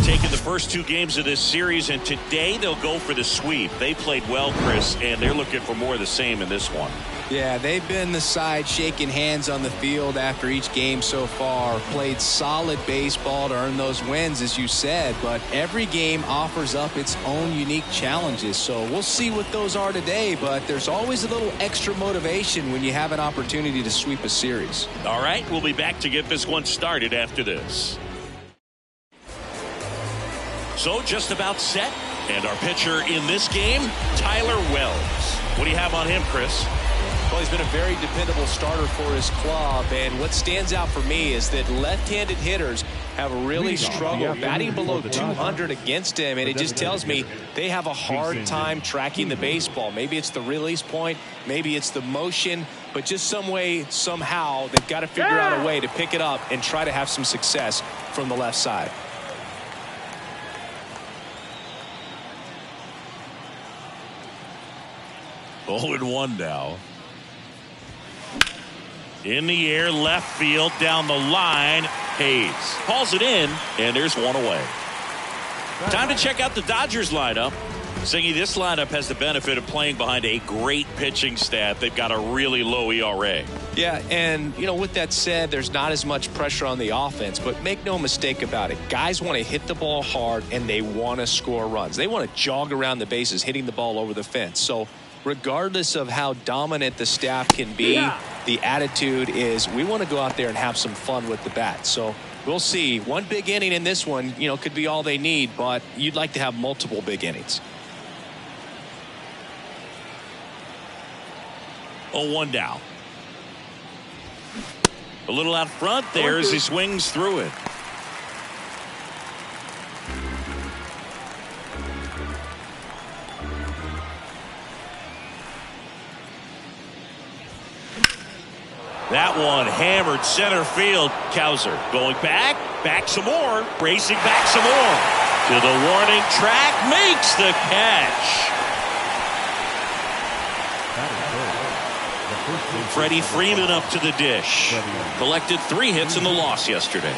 taken the first two games of this series, and today they'll go for the sweep. They played well, Chris, and they're looking for more of the same in this one. Yeah, they've been the side shaking hands on the field after each game so far. Played solid baseball to earn those wins, as you said, but every game offers up its own unique challenges. So we'll see what those are today, but there's always a little extra motivation when you have an opportunity to sweep a series. All right, we'll be back to get this one started after this. So just about set, and our pitcher in this game, Tyler Wells. What do you have on him, Chris? Well, he's been a very dependable starter for his club, and what stands out for me is that left-handed hitters have really struggled batting below 200 against him, and it just tells me they have a hard time tracking the baseball. Maybe it's the release point, maybe it's the motion, but just some way, somehow, they've got to figure out a way to pick it up and try to have some success from the left side. Oh, and 1 now. In the air, left field, down the line. Hayes hauls it in, and there's one away. Time to check out the Dodgers lineup. Singy, this lineup has the benefit of playing behind a great pitching staff. They've got a really low ERA. Yeah, and, you know, with that said, there's not as much pressure on the offense, but make no mistake about it. Guys want to hit the ball hard, and they want to score runs. They want to jog around the bases, hitting the ball over the fence. So regardless of how dominant the staff can be, the attitude is we want to go out there and have some fun with the bat. So we'll see. One big inning in this one, you know, could be all they need, but you'd like to have multiple big innings. 0-1 now. A little out front there as he swings through it. That one hammered center field. Kowser going back some more, racing back some more. To the warning track, makes the catch. Freddie Freeman up to the dish. Collected 3 hits in the loss yesterday.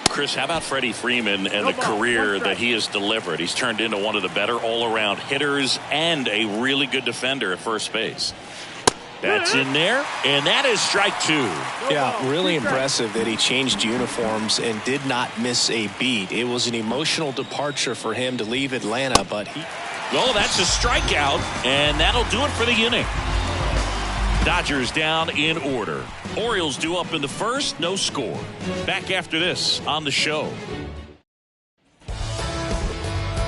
Chris, how about Freddie Freeman and the career that he has delivered? He's turned into one of the better all-around hitters and a really good defender at first base. That's in there, and that is strike 2. Yeah, really impressive that he changed uniforms and did not miss a beat. It was an emotional departure for him to leave Atlanta, but he... Oh, that's a strikeout, and that'll do it for the inning. Dodgers down in order. Orioles due up in the first, no score. Back after this on the show.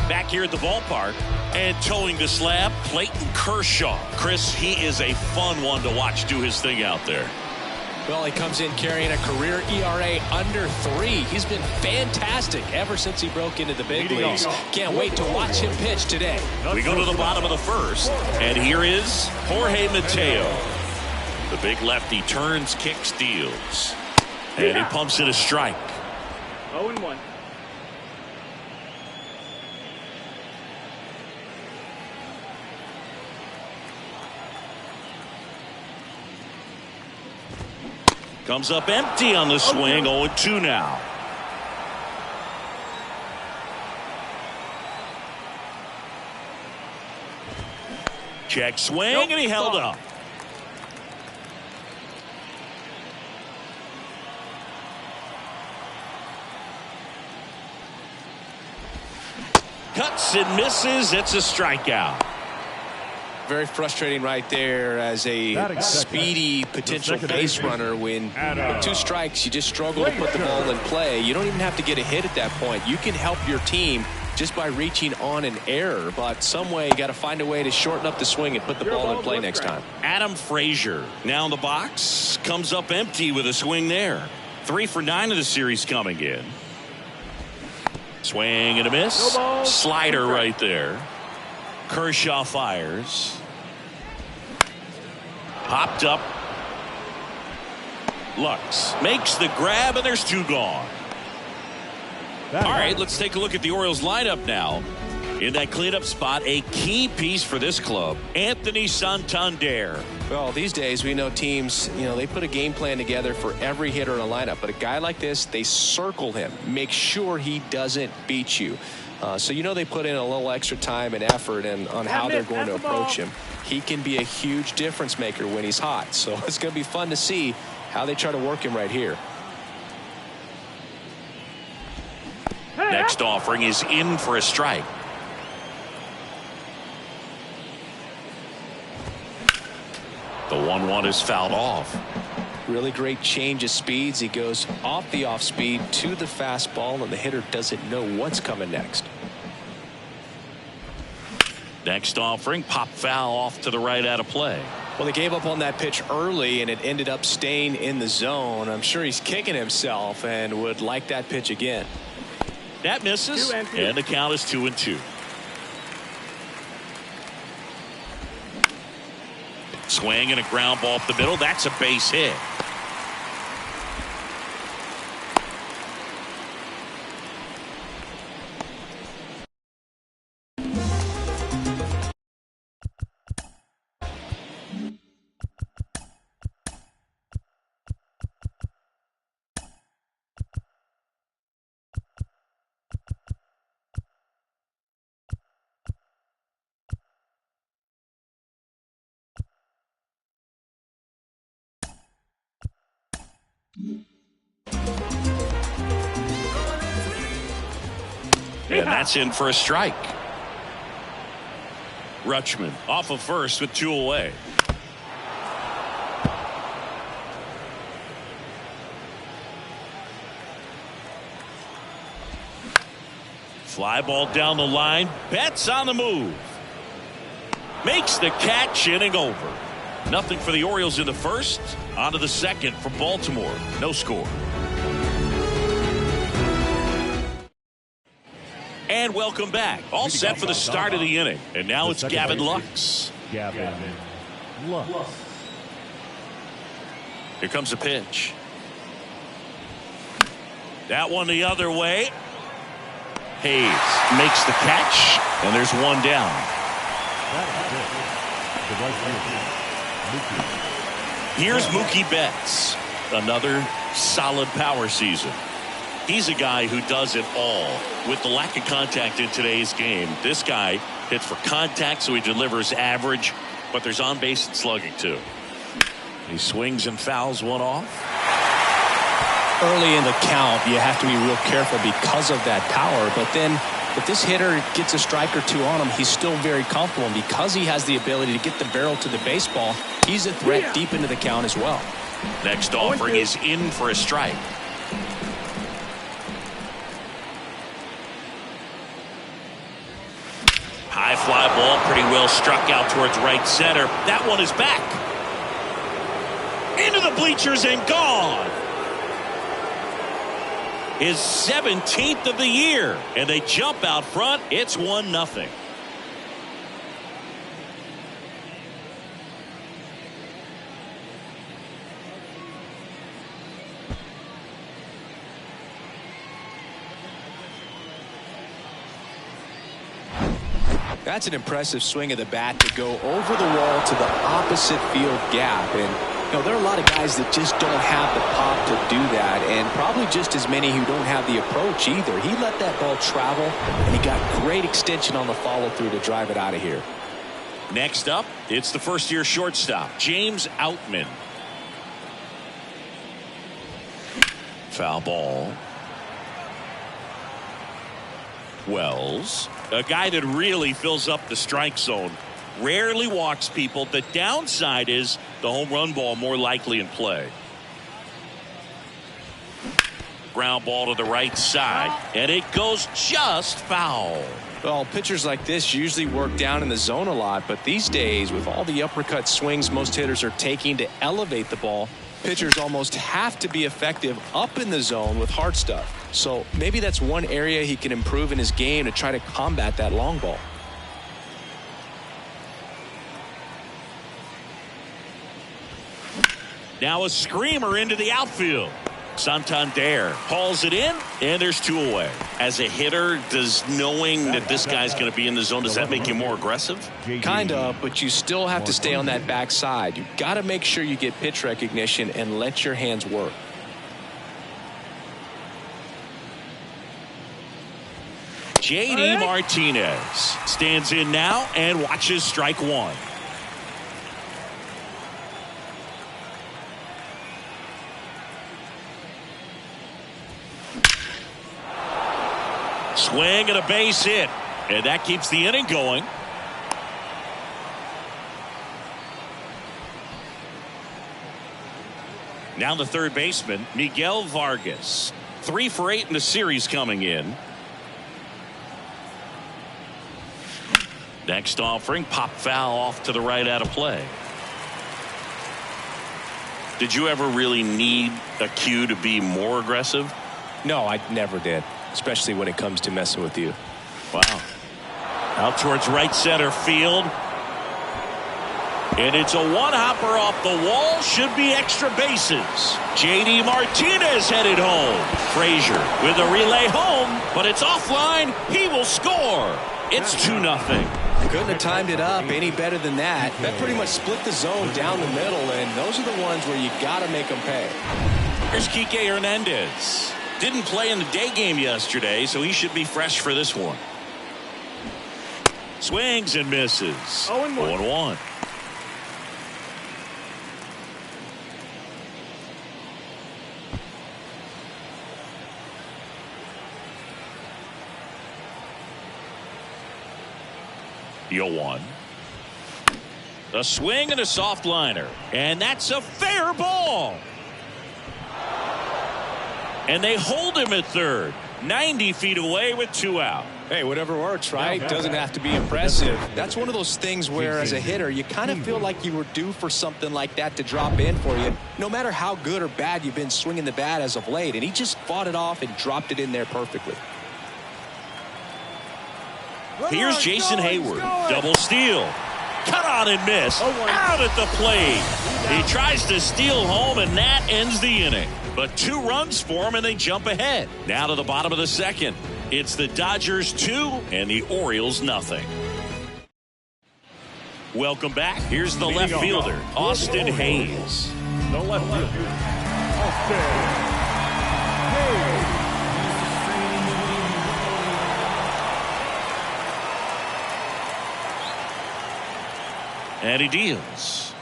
Back here at the ballpark and towing the slab, Clayton Kershaw. Chris, he is a fun one to watch do his thing out there. Well, he comes in carrying a career ERA under 3. He's been fantastic ever since he broke into the big leagues. Can't wait to watch him pitch today. We go to the bottom of the first, and here is Jorge Mateo. The big lefty turns, kicks, deals. And he pumps in a strike. 0-1. Comes up empty on the swing. 0-2 now. Check swing, and he held up. Cuts and misses. It's a strikeout. Very frustrating right there as a speedy potential base runner. When with 2 strikes, you just struggle to put the ball in play. You don't even have to get a hit at that point. You can help your team just by reaching on an error, but some way you got to find a way to shorten up the swing and put the ball in play next time. Adam Frazier now in the box, comes up empty with a swing there. 3 for 9 of the series coming in. Swing and a miss. Slider right there. Kershaw fires. Popped up. Lux makes the grab, and there's 2 gone. All right, let's take a look at the Orioles lineup now. In that cleanup spot, a key piece for this club, Anthony Santander. Well, these days we know teams, they put a game plan together for every hitter in a lineup. But a guy like this, they circle him, make sure he doesn't beat you. So they put in a little extra time and effort on how they're going to approach him. He can be a huge difference maker when he's hot. So it's going to be fun to see how they try to work him right here. Next offering is in for a strike. The 1-1 is fouled off. Really great change of speeds. He goes off the off speed to the fastball, and the hitter doesn't know what's coming next. Next offering, pop foul off to the right, out of play. Well, they gave up on that pitch early, and it ended up staying in the zone. I'm sure he's kicking himself and would like that pitch again. That misses, and the count is 2-2. Swing and a ground ball up the middle. That's a base hit. And that's in for a strike. Rutschman off of first with 2 away. Fly ball down the line. Betts on the move. Makes the catch, inning over. Nothing for the Orioles in the first. On to the second for Baltimore. No score. And welcome back. All set for the start of the inning. And now it's Gavin Lux. Gavin Lux. Here comes a pitch. That one the other way. Hayes makes the catch, and there's one down. Here's Mookie Betts. Another solid power season. He's a guy who does it all. With the lack of contact in today's game, this guy hits for contact, so he delivers average, but there's on base and slugging too. He swings and fouls one off. Early in the count, you have to be real careful because of that power, but then if this hitter gets a strike or two on him, he's still very comfortable, and because he has the ability to get the barrel to the baseball, he's a threat deep into the count as well. Next offering is in for a strike. High fly ball, pretty well struck out towards right center. That one is back. Into the bleachers and gone. His 17th of the year. And they jump out front. It's 1-0. That's an impressive swing of the bat to go over the wall to the opposite field gap. And there are a lot of guys that just don't have the pop to do that, and probably just as many who don't have the approach either. He let that ball travel, and he got great extension on the follow through to drive it out of here. Next up, it's the first-year shortstop, James Outman. Foul ball. Wells, a guy that really fills up the strike zone, rarely walks people. The downside is the home run ball more likely in play. Ground ball to the right side, and it goes just foul. Well, pitchers like this usually work down in the zone a lot, but these days, with all the uppercut swings most hitters are taking to elevate the ball, pitchers almost have to be effective up in the zone with hard stuff. So maybe that's one area he can improve in his game to try to combat that long ball. Now a screamer into the outfield. Santander hauls it in, and there's 2 away. As a hitter, does knowing that this guy's going to be in the zone, does that make you more aggressive? Kind of, but you still have to stay on that backside. You've got to make sure you get pitch recognition and let your hands work. J.D. Martinez stands in now and watches strike 1. Swing and a base hit, and that keeps the inning going. Now the third baseman, Miguel Vargas. 3 for 8 in the series coming in. Next offering, pop foul off to the right out of play. Did you ever really need a cue to be more aggressive? No, I never did, especially when it comes to messing with you. Wow. Out towards right center field. And it's a one-hopper off the wall. Should be extra bases. J.D. Martinez headed home. Frazier with a relay home, but it's offline. He will score. It's 2-0. Couldn't have timed it up any better than that. That pretty much split the zone down the middle, and those are the ones where you got to make them pay. Here's Kike Hernandez. Didn't play in the day game yesterday, so he should be fresh for this one. Swings and misses. 0-1. One. A swing and a soft liner, and that's a fair ball. And they hold him at third, 90 feet away with 2 out. Hey, whatever works, right? Doesn't have to be impressive. That's one of those things where, as a hitter, you kind of feel like you were due for something like that to drop in for you, no matter how good or bad you've been swinging the bat as of late. And he just fought it off and dropped it in there perfectly. Here's Jason Hayward. Double steal. Cut on and miss. Out at the plate. He tries to steal home, and that ends the inning. But 2 runs for him, and they jump ahead. Now to the bottom of the second. It's the Dodgers 2 and the Orioles nothing. Welcome back. Here's the left fielder, Austin Hayes. The left fielder, Austin Hayes. And he deals.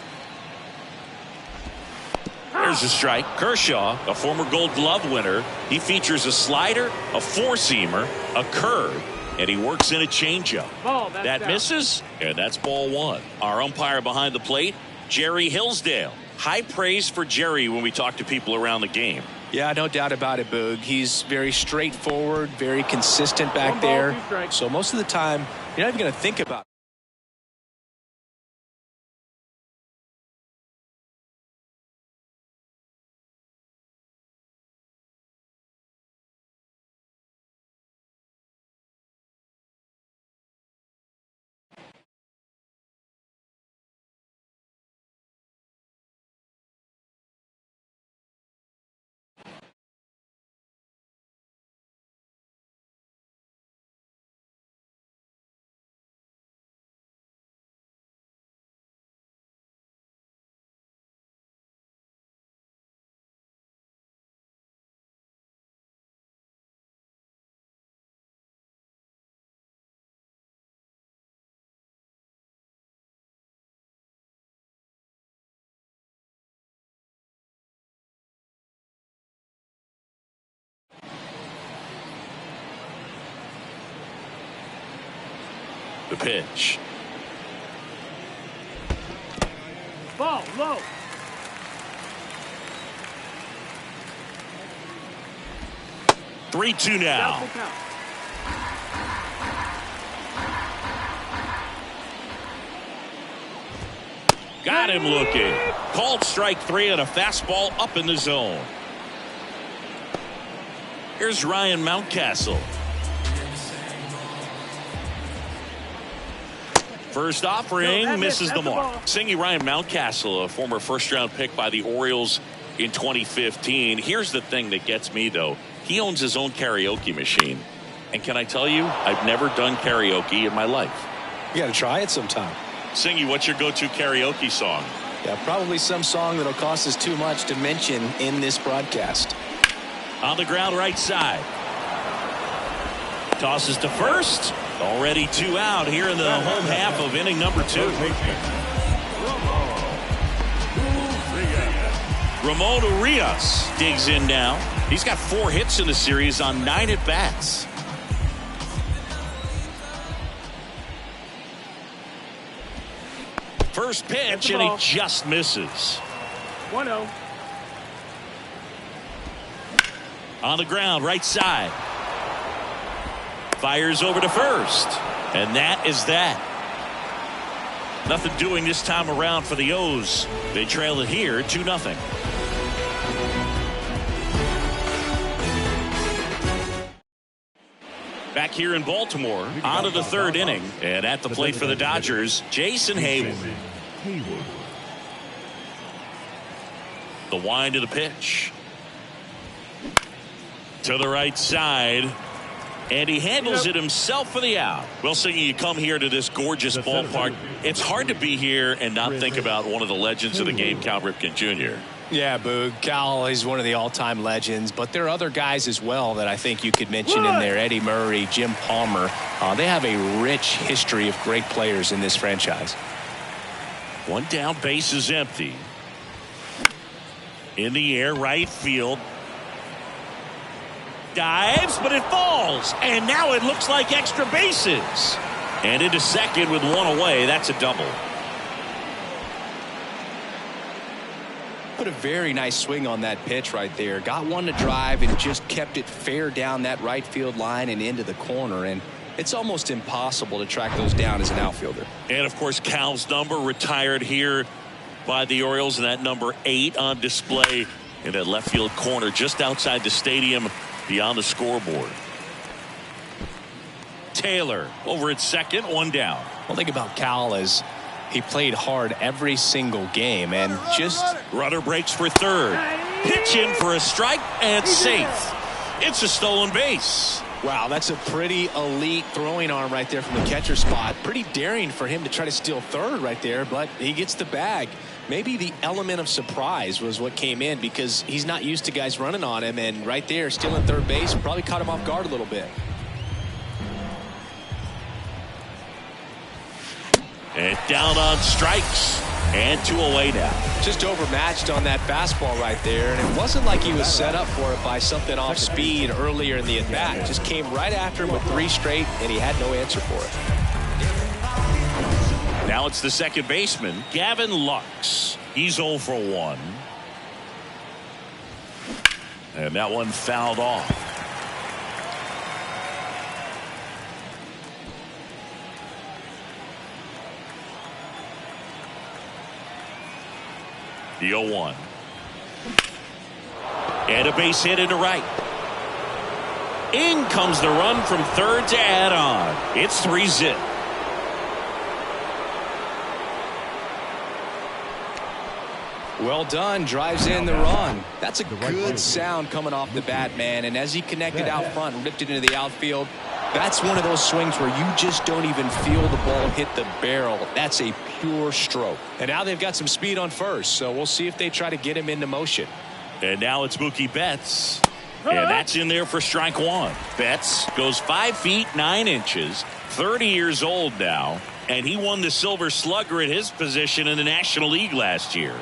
There's a strike. Kershaw, a former Gold Glove winner. He features a slider, a 4-seamer, a curve, and he works in a changeup. That misses, and that's ball 1. Our umpire behind the plate, Jerry Hillsdale. High praise for Jerry when we talk to people around the game. Yeah, no doubt about it, Boog. He's very straightforward, very consistent back there. So most of the time, you're not even going to think about it. The pitch. Ball low. Three, 2 now. Got him looking. Called strike 3 on a fastball up in the zone. Here's Ryan Mountcastle. First offering misses the mark. Ryan Mountcastle, a former first-round pick by the Orioles in 2015. Here's the thing that gets me, though. He owns his own karaoke machine. And can I tell you, I've never done karaoke in my life. You got to try it sometime. Singy, what's your go-to karaoke song? Yeah, probably some song that'll cost us too much to mention in this broadcast. On the ground, right side. Tosses to first. Already 2 out here in the home half of inning number 2. Ramon Urias digs in now. He's got 4 hits in the series on 9 at-bats. First pitch, and he just misses. 1-0. On the ground, right side. Fires over to first. And that is that. Nothing doing this time around for the O's. They trail it here 2-0. Back here in Baltimore, on to the 3rd inning. And at the plate for the Dodgers, Jason Hayward. The wind of the pitch. To the right side. And he handles it himself for the out. Well, Singy, you come here to this gorgeous ballpark. It's hard to be here and not think about one of the legends of the game, Cal Ripken Jr. Yeah, Boog. Cal is one of the all-time legends, but there are other guys as well that I think you could mention in there. Eddie Murray, Jim Palmer. They have a rich history of great players in this franchise. 1 down, base is empty. In the air, right field. Dives, but it falls. And now it looks like extra bases. And into second with 1 away. That's a double. Put a very nice swing on that pitch right there. Got one to drive and just kept it fair down that right field line and into the corner. And it's almost impossible to track those down as an outfielder. And, of course, Cal's number retired here by the Orioles. And that number 8 on display in that left field corner just outside the stadium beyond the scoreboard. Taylor over at second, 1 down. Well, think about Cal as he played hard every single game and just runner breaks for third. Pitch in for a strike and safe. It's a stolen base. Wow, that's a pretty elite throwing arm right there from the catcher spot. Pretty daring for him to try to steal third right there, but he gets the bag. Maybe the element of surprise was what came in because he's not used to guys running on him, and right there stealing third base probably caught him off guard a little bit. And down on strikes. And 2 away now. Just overmatched on that fastball right there, and it wasn't like he was set up for it by something off speed earlier in the at-bat. Just came right after him with 3 straight, and he had no answer for it. Now it's the second baseman, Gavin Lux. He's 0 for 1. And that one fouled off. The 0-1. And a base hit into right. In comes the run from third to add on. It's 3-zip. Well done. Drives in the run. That's a good sound coming off the bat, man. And as he connected out front and ripped it into the outfield, that's one of those swings where you just don't even feel the ball hit the barrel. That's a pure stroke. And now they've got some speed on first, so we'll see if they try to get him into motion. And now it's Mookie Betts. And that's in there for strike 1. Betts goes 5 feet 9 inches, 30 years old now, and he won the Silver Slugger at his position in the National League last year.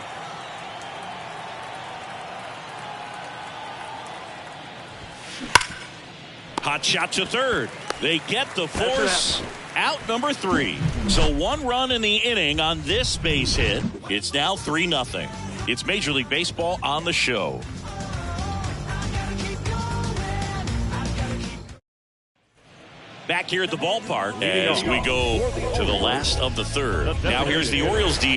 Hot shot to third. They get the force. Out number 3. So 1 run in the inning on this base hit. It's now 3-0. It's Major League Baseball on the show. Back here at the ballpark as we go to the last of the 3rd. Now here's the Orioles D.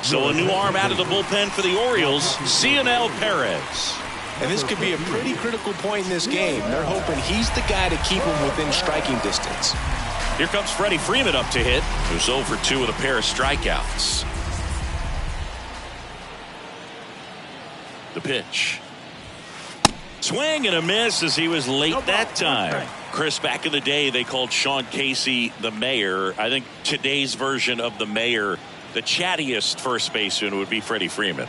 So a new arm out of the bullpen for the Orioles, Cionel Perez. And this could be a pretty critical point in this game. They're hoping he's the guy to keep him within striking distance. Here comes Freddie Freeman up to hit, who's 0 for 2 with a pair of strikeouts. The pitch. Swing and a miss as he was late that time. Chris, back in the day, they called Sean Casey the mayor. I think today's version of the mayor, the chattiest first baseman, would be Freddie Freeman.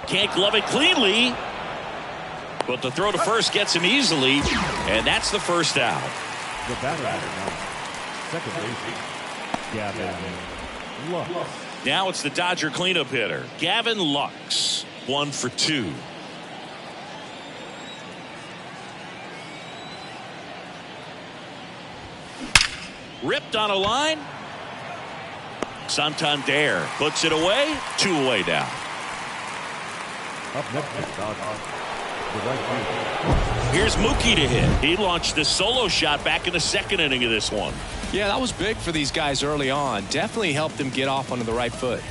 Can't glove it cleanly, but the throw to first gets him easily, and that's the first out. The batter now, second baseman, Gavin Lux. Now it's the Dodger cleanup hitter, Gavin Lux, 1 for 2. Ripped on a line. Santander puts it away. 2 away now. Up next is Dodger. The right fielder. Here's Mookie to hit. He launched a solo shot back in the second inning of this one. Yeah, that was big for these guys early on. Definitely helped them get off onto the right foot.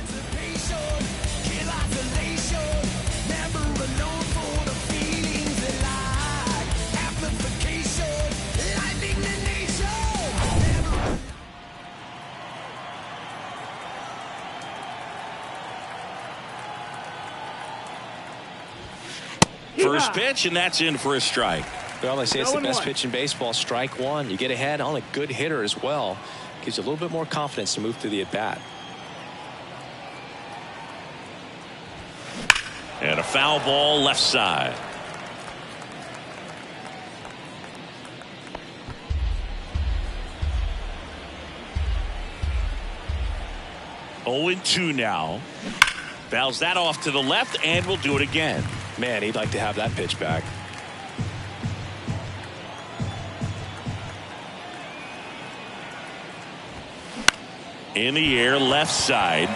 First pitch, and that's in for a strike. Well, they say it's the best pitch in baseball. Strike one. You get ahead on a good hitter as well. Gives you a little bit more confidence to move through the at-bat. And a foul ball left side. Oh, 2 now. Fouls that off to the left, and we'll do it again. Man, he'd like to have that pitch back. In the air, left side.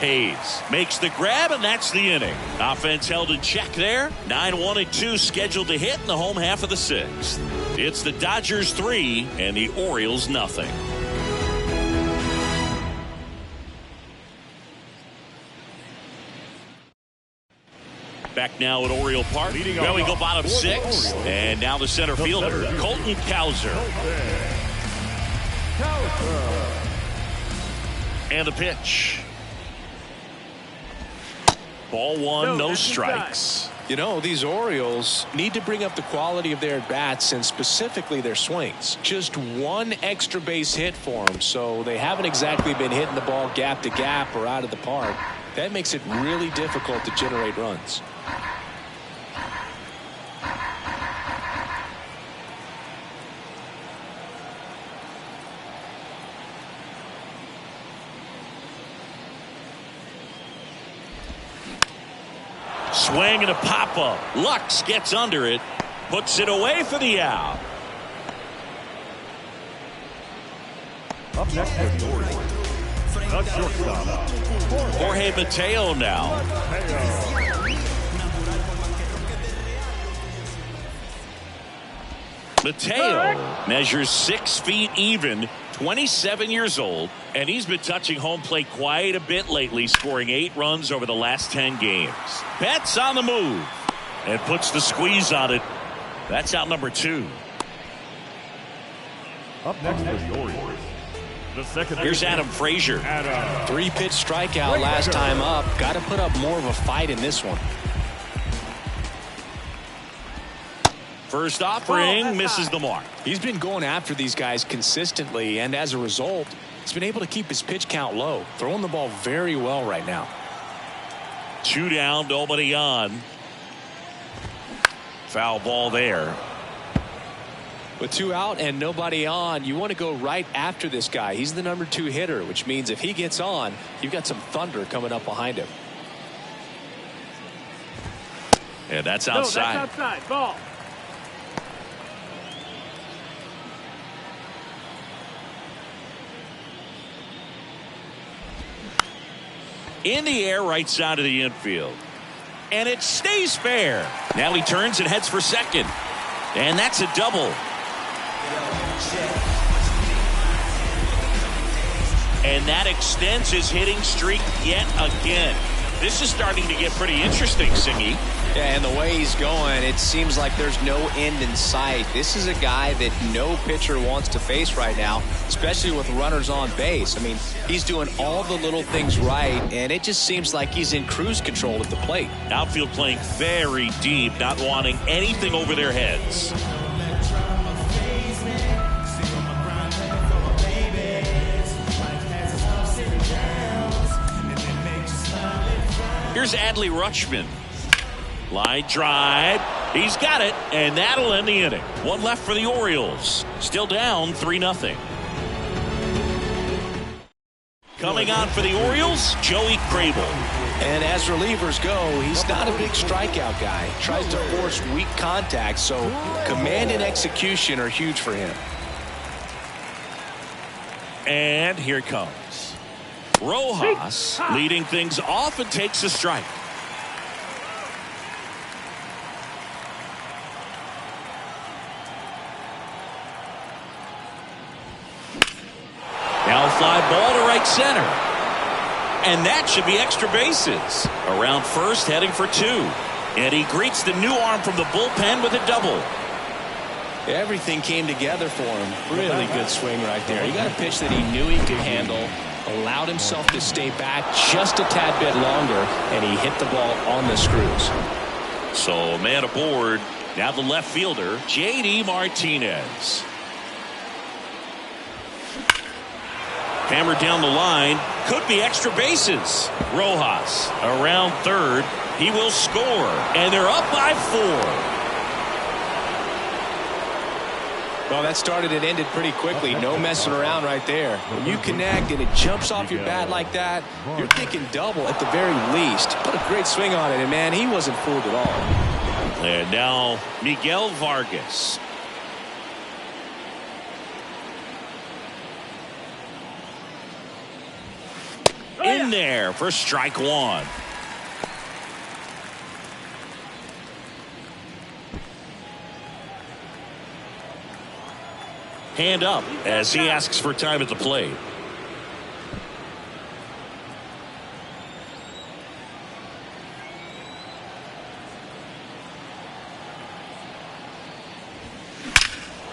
Hayes makes the grab, and that's the inning. Offense held in check there. 9-1 and 2 scheduled to hit in the home half of the 6th. It's the Dodgers 3 and the Orioles nothing. Back now at Oriole Park. Well, we go bottom 6. And now the center fielder, Colton Cowser. And the pitch. Ball 1, no strikes. You know, these Orioles need to bring up the quality of their bats and specifically their swings. Just one extra base hit for them, so they haven't exactly been hitting the ball gap to gap or out of the park. That makes it really difficult to generate runs. Swing and a pop-up. Lux gets under it. Puts it away for the out. Up next is the shortstop, Jorge Mateo now. Mateo measures 6 feet even, 27 years old, and he's been touching home plate quite a bit lately, scoring 8 runs over the last 10 games. Betts on the move and puts the squeeze on it. That's out number 2. Up next is the Orioles. The second. Here's Adam Frazier. 3-pitch strikeout last time up. Got to put up more of a fight in this one. First offering misses the mark. He's been going after these guys consistently, and as a result, he's been able to keep his pitch count low, throwing the ball very well right now. 2 down, nobody on. Foul ball there. With 2 out and nobody on, you want to go right after this guy. He's the number 2 hitter, which means if he gets on, you've got some thunder coming up behind him. And that's outside. No, that's outside. Ball. In the air, right side of the infield. And it stays fair. Now he turns and heads for second. And that's a double. And that extends his hitting streak yet again. This is starting to get pretty interesting, Singy. Yeah, and the way he's going, it seems like there's no end in sight. This is a guy that no pitcher wants to face right now, especially with runners on base. I mean, he's doing all the little things right, and it just seems like he's in cruise control at the plate. Outfield playing very deep, not wanting anything over their heads. Here's Adley Rutschman. Line drive. He's got it, and that'll end the inning. One left for the Orioles. Still down 3-0. Coming on for the Orioles, Joey Crable. And as relievers go, he's not a big strikeout guy. He tries to force weak contact, so command and execution are huge for him. And here it comes. Rojas leading things off and takes a strike. Now fly ball to right center. And that should be extra bases. Around first, heading for 2. And he greets the new arm from the bullpen with a double. Everything came together for him. Really good swing right there. He got a pitch that he knew he could handle, allowed himself to stay back just a tad bit longer, and he hit the ball on the screws. So man aboard. Now the left fielder, J.D. Martinez. Hammered down the line. Could be extra bases. Rojas around third. He will score. And they're up by 4. Well, that started and ended pretty quickly. No messing around right there. When you connect and it jumps off your bat like that, you're thinking double at the very least. Put a great swing on it, and man, he wasn't fooled at all. And now Miguel Vargas. In there for strike 1. Hand up as he asks for time at the plate.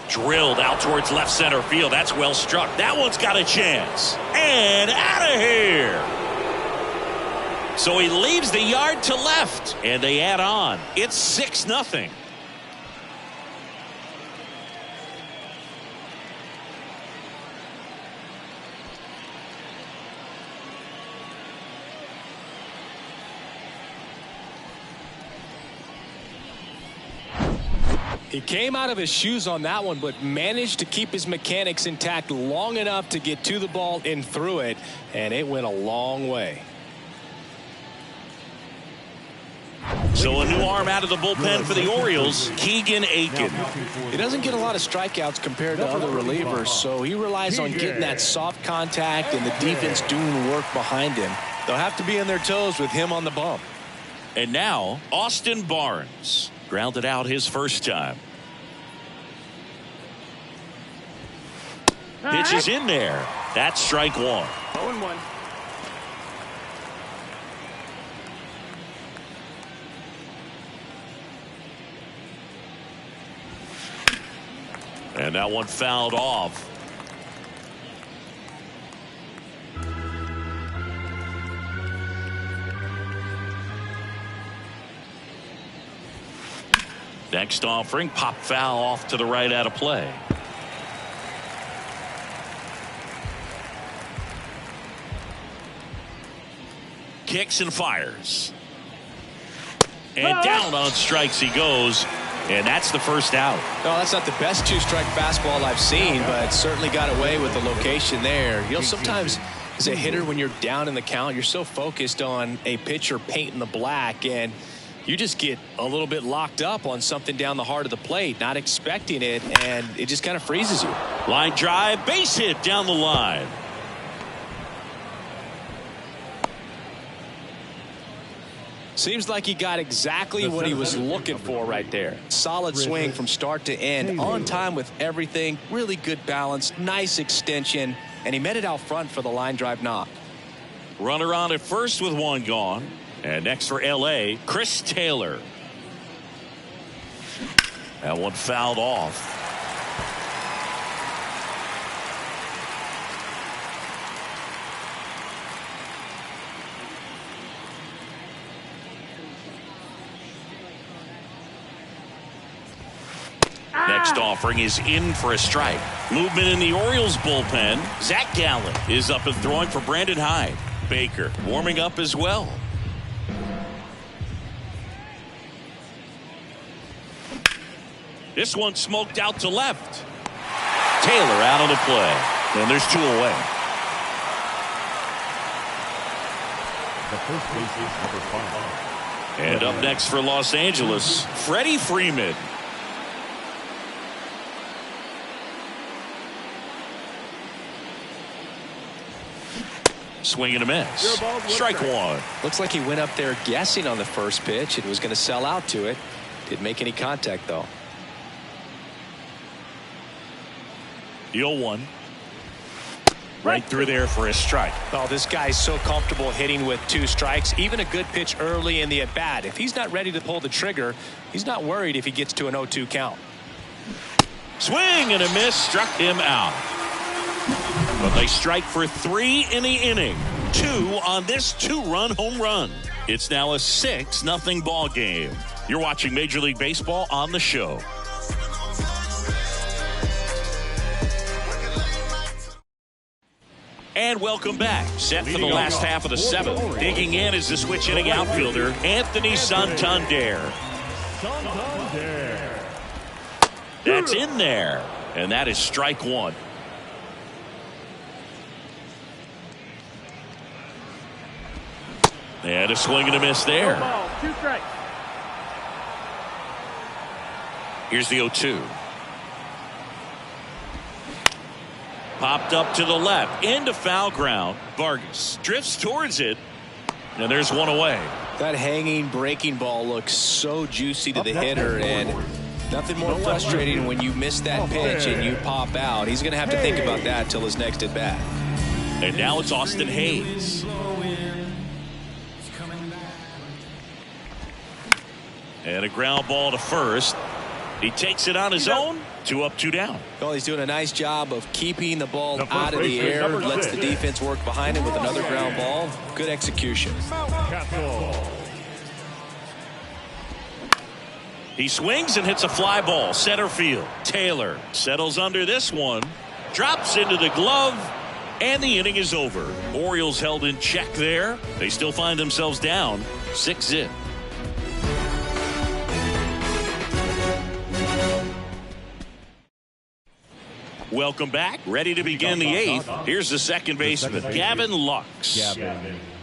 Drilled out towards left center field. That's well struck. That one's got a chance. And out of here. So he leaves the yard to left. And they add on. It's 6-0. He came out of his shoes on that one, but managed to keep his mechanics intact long enough to get to the ball and through it, and it went a long way. So a new arm out of the bullpen for the Orioles, Keegan Aiken. He doesn't get a lot of strikeouts compared to other relievers, so he relies on getting that soft contact and the defense doing the work behind him. They'll have to be on their toes with him on the bump. And now Austin Barnes grounded out his first time. Pitch is in there. That's strike 1. 0-1. And that one fouled off. Next offering, pop foul off to the right out of play. Kicks and fires. And down on strikes he goes. And that's the first out. No, that's not the best 2-strike fastball I've seen, but certainly got away with the location there. You know, sometimes as a hitter, when you're down in the count, you're so focused on a pitcher painting the black, and you just get a little bit locked up on something down the heart of the plate, not expecting it, and it just kind of freezes you. Line drive, base hit down the line. Seems like he got exactly what he was looking for right there. Solid swing from start to end, on time with everything, really good balance, nice extension, and he met it out front for the line drive knock. Runner on at first with one gone. And next for LA, Chris Taylor. That one fouled off. Next offering is in for a strike. Movement in the Orioles bullpen. Zach Gallen is up and throwing for Brandon Hyde. Baker warming up as well. This one smoked out to left. Taylor out on the play. And there's 2 away. The first base is number 5. And up next for Los Angeles, Freddie Freeman. Swing and a miss. Strike one. Looks like he went up there guessing on the first pitch. It was going to sell out to it. Didn't make any contact, though. The 0-1. Right through there for a strike. Oh, this guy's so comfortable hitting with 2 strikes. Even a good pitch early in the at-bat. If he's not ready to pull the trigger, he's not worried if he gets to an 0-2 count. Swing and a miss. Struck him out. But they strike for 3 in the inning. 2 on this 2-run home run. It's now a 6-0 ball game. You're watching Major League Baseball on the show. And welcome back. Set for the last half of the 7th. Digging in is the switch hitting outfielder, Anthony Santander. That's in there. And that is strike 1. And a swing and a miss there. 2 strikes. Here's the 0-2. Popped up to the left into foul ground. Vargas drifts towards it, and there's 1 away. That hanging breaking ball looks so juicy to the hitter, and nothing more frustrating when you miss that pitch and you pop out. He's going to have to think about that till his next at bat. And now it's Austin Hayes. And a ground ball to first. He takes it on his own. 2 up, 2 down. Well, he's doing a nice job of keeping the ball out of the air. Lets the defense work behind him with another ground ball. Good execution. He swings and hits a fly ball. Center field. Taylor settles under this one. Drops into the glove. And the inning is over. Orioles held in check there. They still find themselves down 6-0. Welcome back. Ready to begin the 8th. Here's the second baseman, Gavin Lux.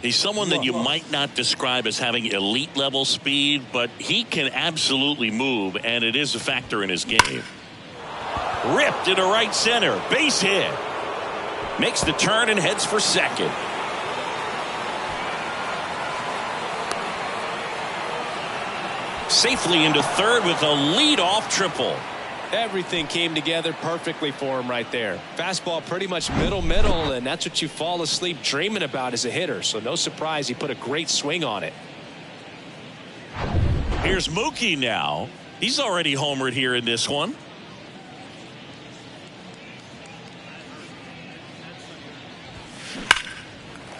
He's someone that you might not describe as having elite level speed, but he can absolutely move, and it is a factor in his game. Ripped into right center. Base hit. Makes the turn and heads for second. Safely into third with a leadoff triple. Everything came together perfectly for him right there. Fastball pretty much middle, and that's what you fall asleep dreaming about as a hitter. So no surprise he put a great swing on it. Here's Mookie now. He's already homered here in this one.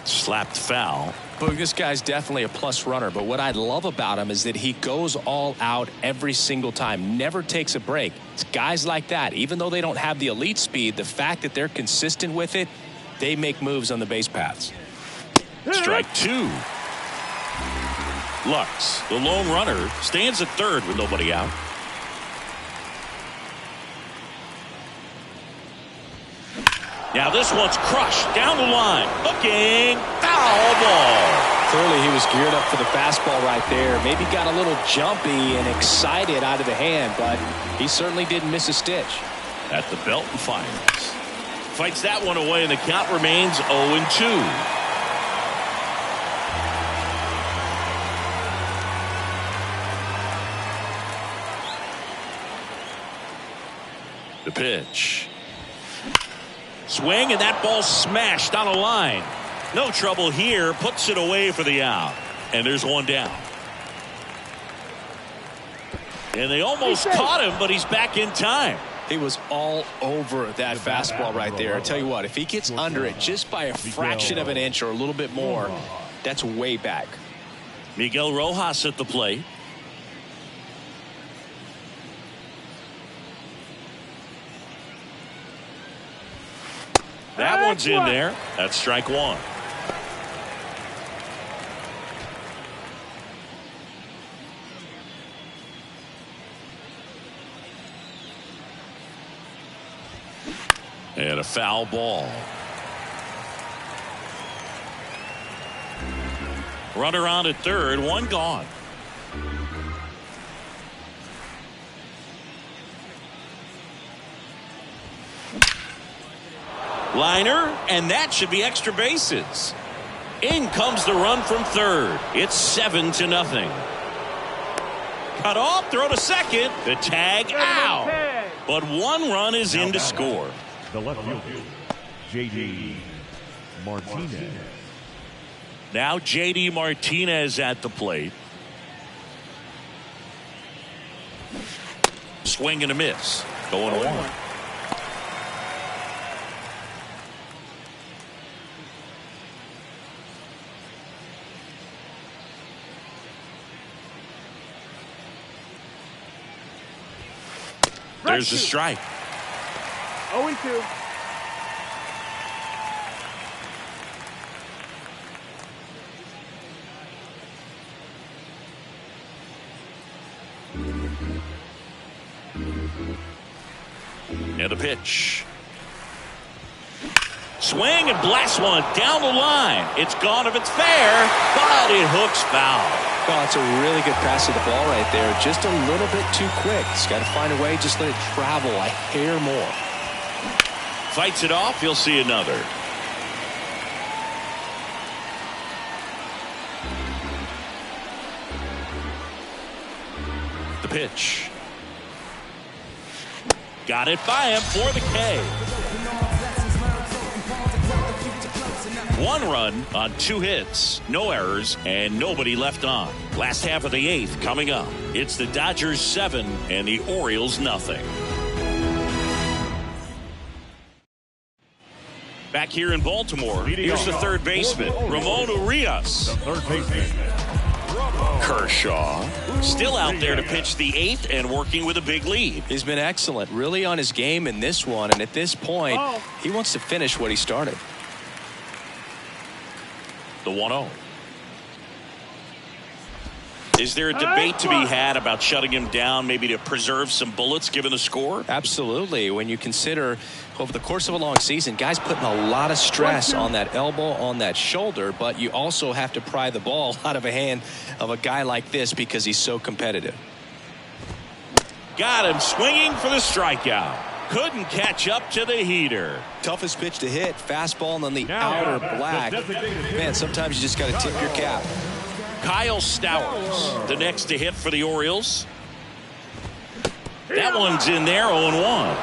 Slapped foul. Boog, this guy's definitely a plus runner, but what I love about him is that he goes all out every single time, never takes a break. It's guys like that, even though they don't have the elite speed, the fact that they're consistent with it, they make moves on the base paths. Strike 2. Lux, the lone runner, stands at third with nobody out. Now this one's crushed down the line. Looking. Foul ball. Clearly he was geared up for the fastball right there. Maybe got a little jumpy and excited out of the hand, but he certainly didn't miss a stitch. At the belt and fires. Fights that one away, and the count remains 0-2. The pitch. Swing, and that ball smashed on a line. No trouble here. Puts it away for the out. And there's one down. And they almost caught him, but he's back in time. He was all over that fastball right there. I tell you what, if he gets under it just by a fraction of an inch or a little bit more, that's way back. Miguel Rojas at the plate. That one's in there. That's strike one. And a foul ball. Runner on at third, one gone. Liner, and that should be extra bases. In comes the run from third. It's 7-0. Cut off, throw to second. The tag out. But one run is in to score. The left fielder, J.D. Martinez. Now J.D. Martinez at the plate. Swing and a miss. Going one. There's the strike. 0-2. And a pitch. Swing and blast one down the line. It's gone if it's fair, but it hooks foul. Oh, it's a really good pass of the ball right there. Just a little bit too quick. He's got to find a way, just let it travel a hair more. Fights it off. He'll see another. The pitch. Got it by him for the K. One run on 2 hits, no errors, and nobody left on. Last half of the 8th coming up. It's the Dodgers 7 and the Orioles nothing. Back here in Baltimore, here's the third baseman, Ramon Urias. The third baseman, Kershaw still out there to pitch the 8th and working with a big lead. He's been excellent, really on his game in this one, and at this point, he wants to finish what he started. The 1-0. Is there a debate to be had about shutting him down, maybe to preserve some bullets given the score? Absolutely. When you consider over the course of a long season, guys putting a lot of stress on that elbow, on that shoulder, but you also have to pry the ball out of a hand of a guy like this because he's so competitive. Got him swinging for the strikeout. Couldn't catch up to the heater. Toughest pitch to hit, fastball on the outer black. Man, sometimes you just got to tip your cap. Kyle Stowers, the next to hit for the Orioles. That one's in there, 0-1.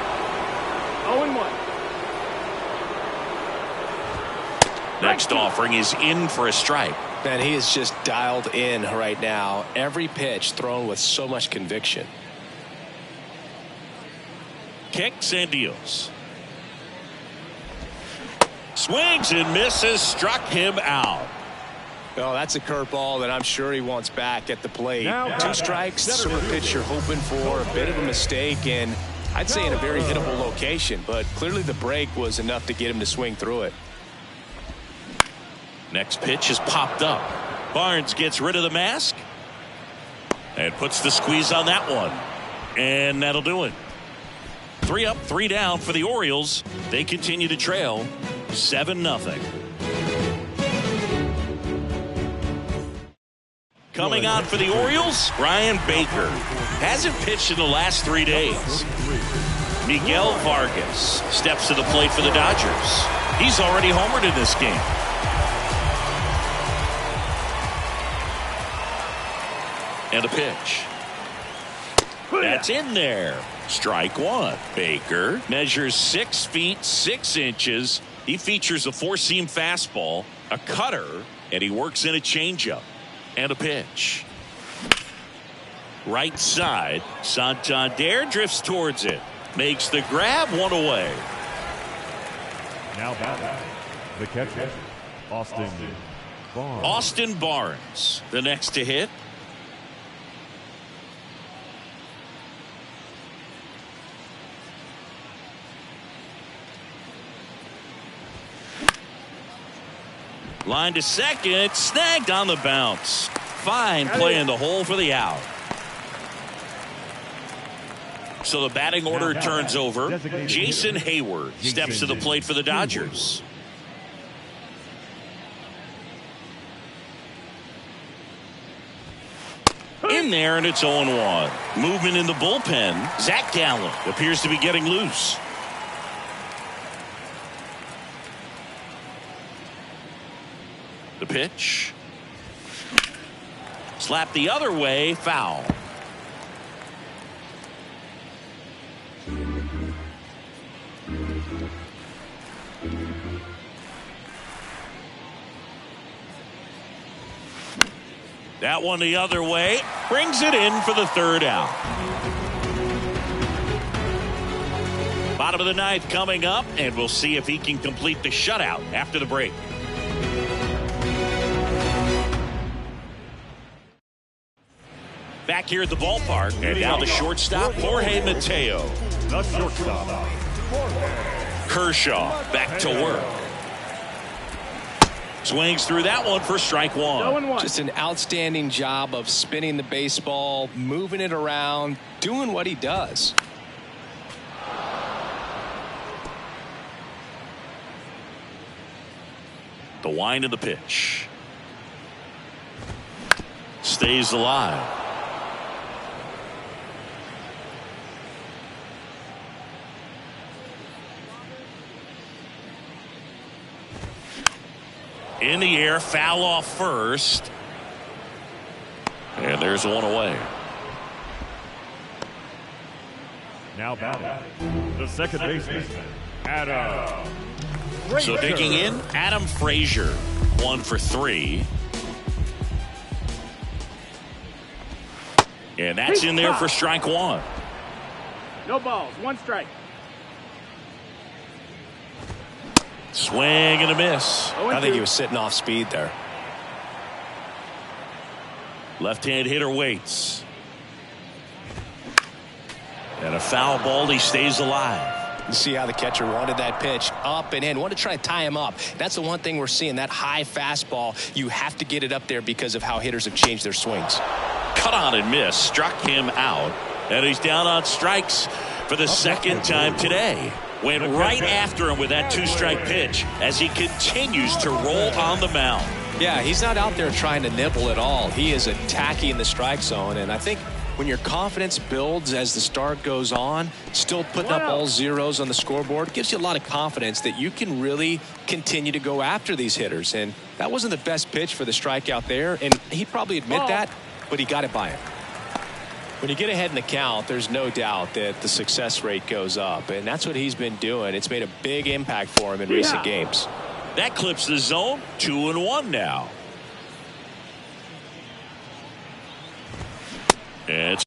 0-1. Next offering is in for a strike. Man, he is just dialed in right now. Every pitch thrown with so much conviction. Kicks and deals. Swings and misses, struck him out. Oh, that's a curveball that I'm sure he wants back at the plate. 2 strikes, sort of pitch you're hoping for, a bit of a mistake, and I'd say in a very hittable location, but clearly the break was enough to get him to swing through it. Next pitch is popped up. Barnes gets rid of the mask and puts the squeeze on that one. And that'll do it. 3 up, 3 down for the Orioles. They continue to trail 7-0. Coming on for the Orioles, Ryan Baker. Hasn't pitched in the last 3 days. Miguel Vargas steps to the plate for the Dodgers. He's already homered in this game. And a pitch. That's in there. Strike one. Baker measures 6 feet 6 inches. He features a four-seam fastball, a cutter, and he works in a changeup. And a pitch. Right side. Santander drifts towards it. Makes the grab, one away. Now batting, the catcher, Austin Barnes. Austin Barnes, the next to hit. Line to second, snagged on the bounce. Fine play in the hole for the out. So the batting order turns over. Jason Hayward steps to the plate for the Dodgers. In there, and it's 0-1. Movement in the bullpen. Zach Gallen appears to be getting loose. The pitch. Slap the other way, foul. That one the other way, brings it in for the third out. Bottom of the ninth coming up, and we'll see if he can complete the shutout after the break. Back here at the ballpark, and now the shortstop, Jorge Mateo. The shortstop, Kershaw back to work. Swings through that one for strike one. 0-1. Just an outstanding job of spinning the baseball, moving it around, doing what he does. The wind of the pitch. Stays alive. In the air, foul off first. And there's one away. now batting, the second baseman, Adam. So digging in, Adam Frazier, 1 for 3. And that's in there for strike one. No balls, 1 strike. Swing and a miss. I think he was sitting off speed there. Left-hand hitter waits. And a foul ball, he stays alive. You see how the catcher wanted that pitch up and in, wanted to try to tie him up. That's the one thing we're seeing, that high fastball. You have to get it up there because of how hitters have changed their swings. Cut on and miss, struck him out, and he's down on strikes for the second time today. Went right after him with that 2-strike pitch as he continues to roll on the mound. Yeah, he's not out there trying to nibble at all. He is attacking the strike zone, and I think when your confidence builds as the start goes on, still putting up all zeros on the scoreboard, it gives you a lot of confidence that you can really continue to go after these hitters. And that wasn't the best pitch for the strikeout there, and he'd probably admit that, but he got it by him. When you get ahead in the count, there's no doubt that the success rate goes up, and that's what he's been doing. It's made a big impact for him in recent games. That clips the zone, 2-1 now. It's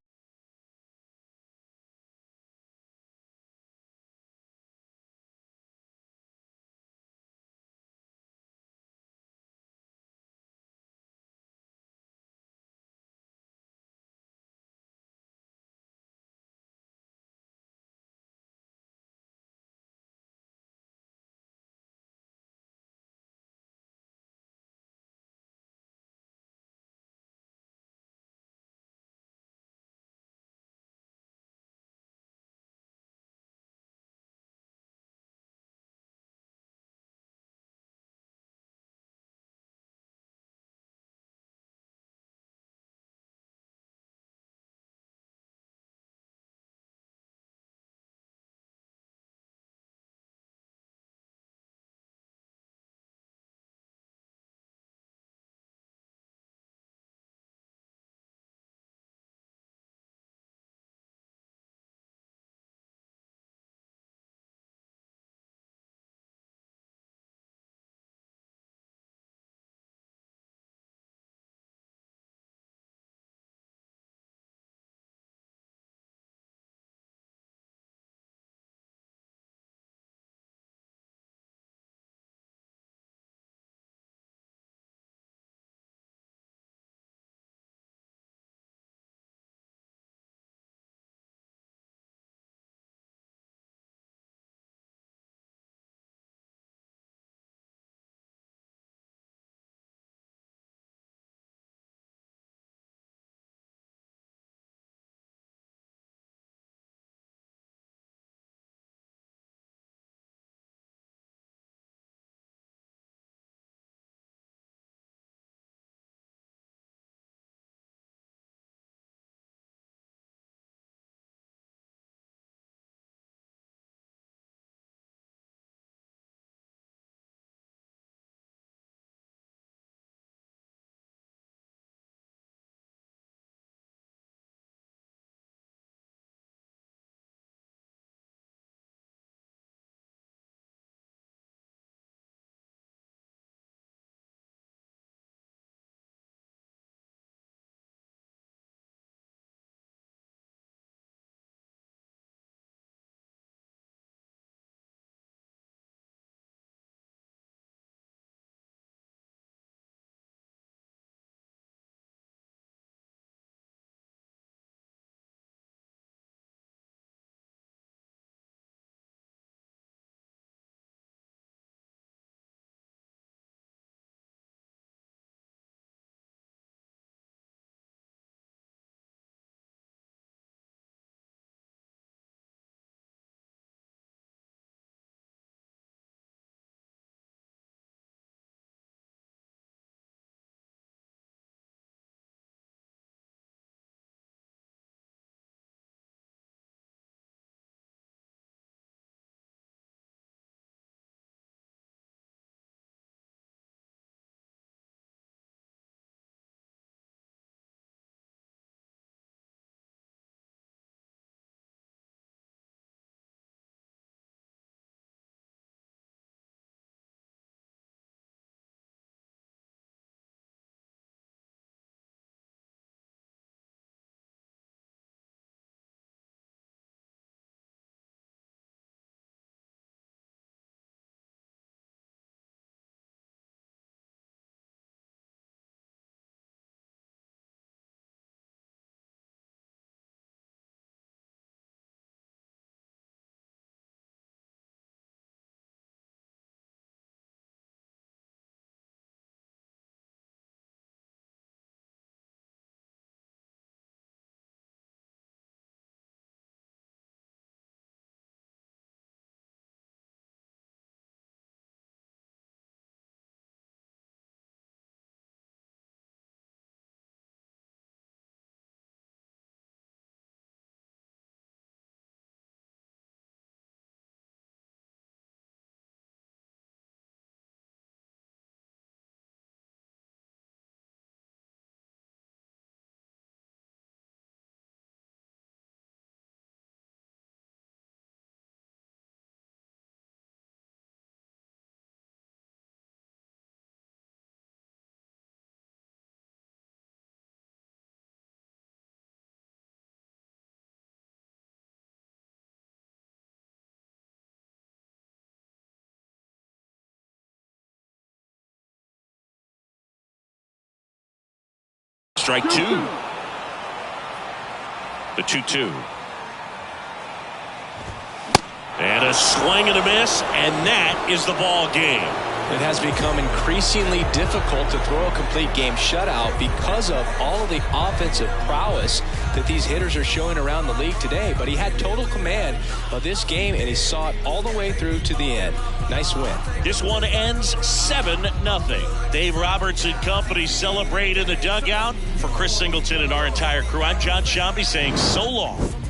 Strike two. The 2-2. And a swing and a miss, and that is the ball game. It has become increasingly difficult to throw a complete game shutout because of all of the offensive prowess that these hitters are showing around the league today. But he had total command of this game, and he saw it all the way through to the end. Nice win. This one ends 7-0. Dave Roberts and company celebrate in the dugout. For Chris Singleton and our entire crew, I'm John Shambi saying so long.